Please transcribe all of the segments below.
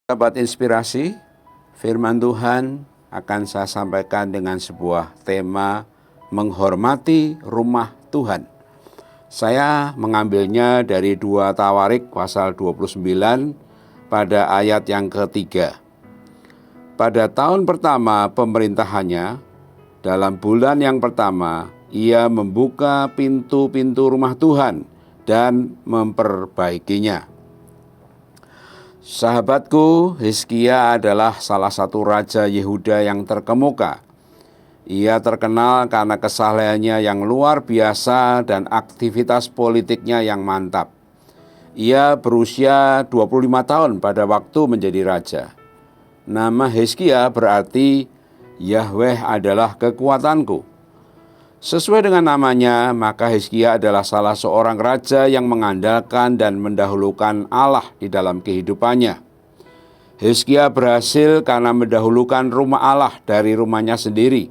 Sahabat inspirasi, firman Tuhan akan saya sampaikan dengan sebuah tema menghormati rumah Tuhan. Saya mengambilnya dari 2 Tawarik pasal 29 pada ayat yang ketiga. Pada tahun pertama pemerintahannya, dalam bulan yang pertama, ia membuka pintu-pintu rumah Tuhan dan memperbaikinya. Sahabatku, Hizkia adalah salah satu raja Yehuda yang terkemuka. Ia terkenal karena kesalehannya yang luar biasa dan aktivitas politiknya yang mantap. Ia berusia 25 tahun pada waktu menjadi raja. Nama Hizkia berarti Yahweh adalah kekuatanku. Sesuai dengan namanya, maka Hizkia adalah salah seorang raja yang mengandalkan dan mendahulukan Allah di dalam kehidupannya. Hizkia berhasil karena mendahulukan rumah Allah dari rumahnya sendiri.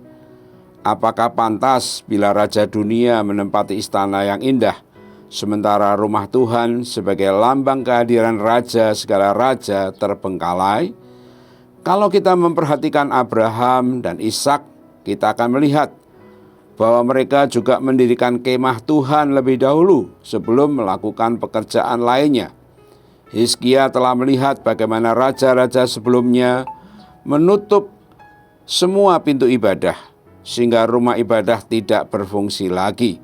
Apakah pantas bila raja dunia menempati istana yang indah, sementara rumah Tuhan sebagai lambang kehadiran raja segala raja terbengkalai? Kalau kita memperhatikan Abraham dan Ishak, kita akan melihat bahwa mereka juga mendirikan kemah Tuhan lebih dahulu sebelum melakukan pekerjaan lainnya. Hizkia telah melihat bagaimana raja-raja sebelumnya menutup semua pintu ibadah sehingga rumah ibadah tidak berfungsi lagi.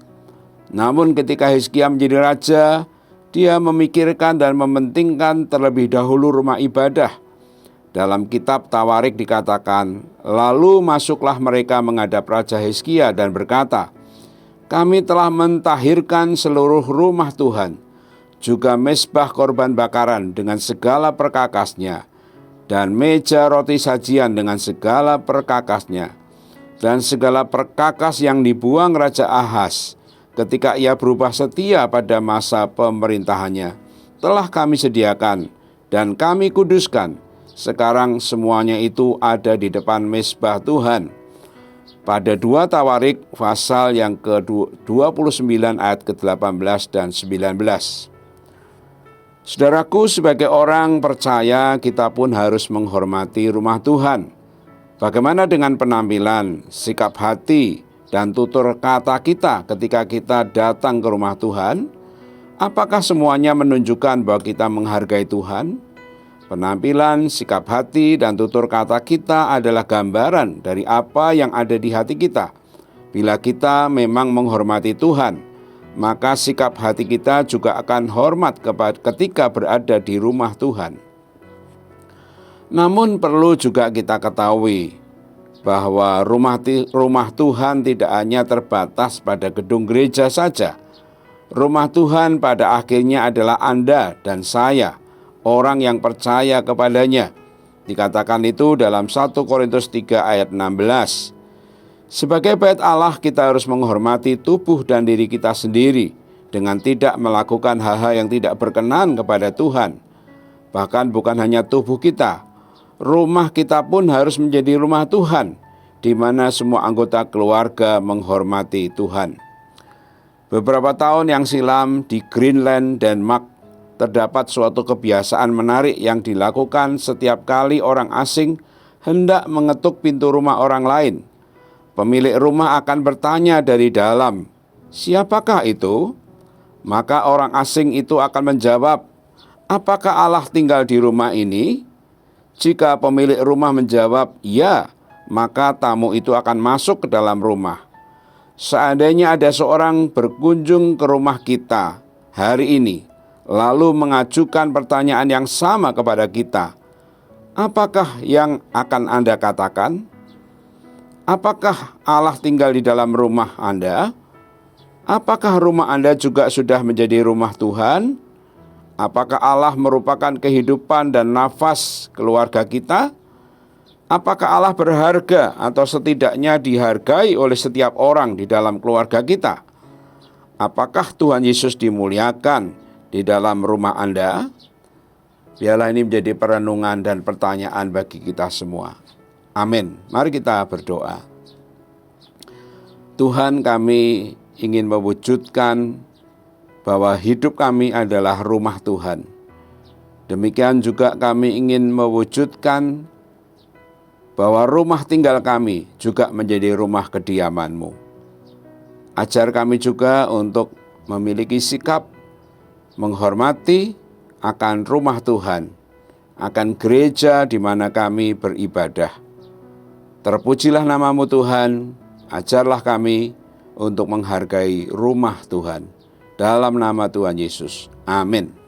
Namun ketika Hizkia menjadi raja, dia memikirkan dan mementingkan terlebih dahulu rumah ibadah. Dalam kitab Tawarik dikatakan, lalu masuklah mereka menghadap Raja Hizkia dan berkata, kami telah mentahirkan seluruh rumah Tuhan, juga mezbah korban bakaran dengan segala perkakasnya, dan meja roti sajian dengan segala perkakasnya, dan segala perkakas yang dibuang Raja Ahaz ketika ia berubah setia pada masa pemerintahannya, telah kami sediakan dan kami kuduskan. Sekarang semuanya itu ada di depan mezbah Tuhan. Pada 2 Tawarik pasal yang ke-29 ayat ke-18 dan 19. Saudaraku, sebagai orang percaya kita pun harus menghormati rumah Tuhan. Bagaimana dengan penampilan, sikap hati, dan tutur kata kita ketika kita datang ke rumah Tuhan? Apakah semuanya menunjukkan bahwa kita menghargai Tuhan? Penampilan, sikap hati, dan tutur kata kita adalah gambaran dari apa yang ada di hati kita. Bila kita memang menghormati Tuhan, maka sikap hati kita juga akan hormat ketika berada di rumah Tuhan. Namun perlu juga kita ketahui bahwa rumah Tuhan tidak hanya terbatas pada gedung gereja saja. Rumah Tuhan pada akhirnya adalah Anda dan saya, orang yang percaya kepadanya. Dikatakan itu dalam 1 Korintus 3 ayat 16. Sebagai bait Allah, kita harus menghormati tubuh dan diri kita sendiri dengan tidak melakukan hal-hal yang tidak berkenan kepada Tuhan. Bahkan bukan hanya tubuh kita, rumah kita pun harus menjadi rumah Tuhan, di mana semua anggota keluarga menghormati Tuhan. Beberapa tahun yang silam di Greenland, Denmark, terdapat suatu kebiasaan menarik yang dilakukan setiap kali orang asing hendak mengetuk pintu rumah orang lain. Pemilik rumah akan bertanya dari dalam, "Siapakah itu?" Maka orang asing itu akan menjawab, "Apakah Allah tinggal di rumah ini?" Jika pemilik rumah menjawab, "Ya," maka tamu itu akan masuk ke dalam rumah. Seandainya ada seorang berkunjung ke rumah kita hari ini, lalu mengajukan pertanyaan yang sama kepada kita, apakah yang akan Anda katakan? Apakah Allah tinggal di dalam rumah Anda? Apakah rumah Anda juga sudah menjadi rumah Tuhan? Apakah Allah merupakan kehidupan dan nafas keluarga kita? Apakah Allah berharga atau setidaknya dihargai oleh setiap orang di dalam keluarga kita? Apakah Tuhan Yesus dimuliakan di dalam rumah Anda? Biarlah ini menjadi perenungan dan pertanyaan bagi kita semua. Amin. Mari kita berdoa. Tuhan, kami ingin mewujudkan bahwa hidup kami adalah rumah Tuhan. Demikian juga kami ingin mewujudkan bahwa rumah tinggal kami juga menjadi rumah kediaman-Mu. Ajar kami juga untuk memiliki sikap menghormati akan rumah Tuhan, akan gereja di mana kami beribadah. Terpujilah nama-Mu Tuhan, ajarlah kami untuk menghargai rumah Tuhan. Dalam nama Tuhan Yesus. Amin.